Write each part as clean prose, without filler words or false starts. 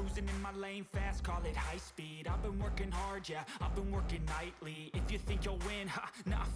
cruising in my lane fast, call it high speed. I've been working hard, yeah, I've been working nightly. If you think you'll win, ha, not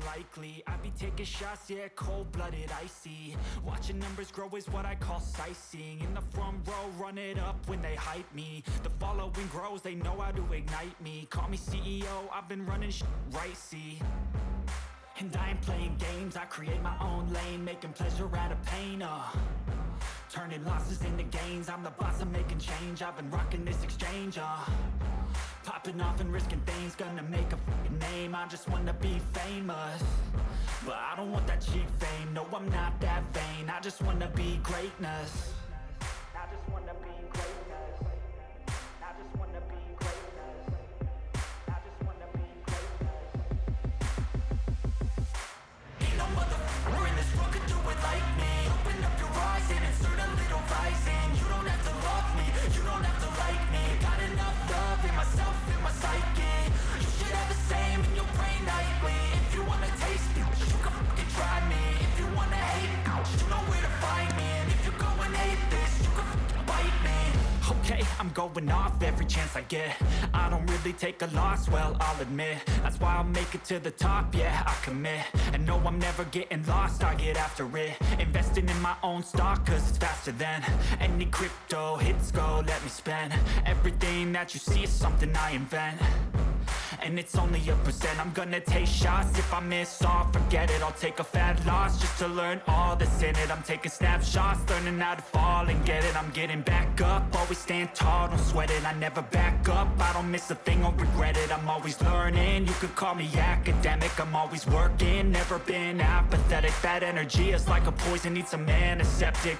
likely. I be taking shots, yeah, cold-blooded, icy. Watching numbers grow is what I call sightseeing. In the front row, run it up when they hype me. The following grows, they know how to ignite me. Call me CEO, I've been running right, see. And I ain't playing games, I create my own lane, making pleasure out of pain, turning losses into gains, I'm the boss, I'm making change. I've been rocking this exchange, popping off and risking things, gonna make a f***ing name. I just wanna be famous, but I don't want that cheap fame. No, I'm not that vain, I just wanna be greatness. I just wanna be greatness. I just wanna be greatness. I just wanna be greatness. Ain't no motherfucker in this world could do it like me. Open up your eyes and insert a little rising. You don't have to love me, you don't have to like me. Got enough love in myself, in my psyche. You should have the same in your brain nightly. If you wanna taste it, you can fucking try me. If you wanna hate, you know where to find me. And if you go and hate this, you can fucking bite me. Okay, I'm going off every chance I get. I don't really take a loss, well, I'll admit. That's why I'll make it to the top, yeah, I commit. And no, I'm never getting lost, I get after it. Investing in my own stock, cause it's faster than any crypto hits go, let me spend. Everything that you see is something I invent, and it's only a percent. I'm gonna take shots, if I miss all, forget it. I'll take a fat loss just to learn all that's in it. I'm taking snapshots, learning how to fall and get it. I'm getting back up, always stand tall, don't sweat it. I never back up, I don't miss a thing or regret it. I'm always learning, you could call me academic. I'm always working, never been apathetic. That energy is like a poison, needs some antiseptic.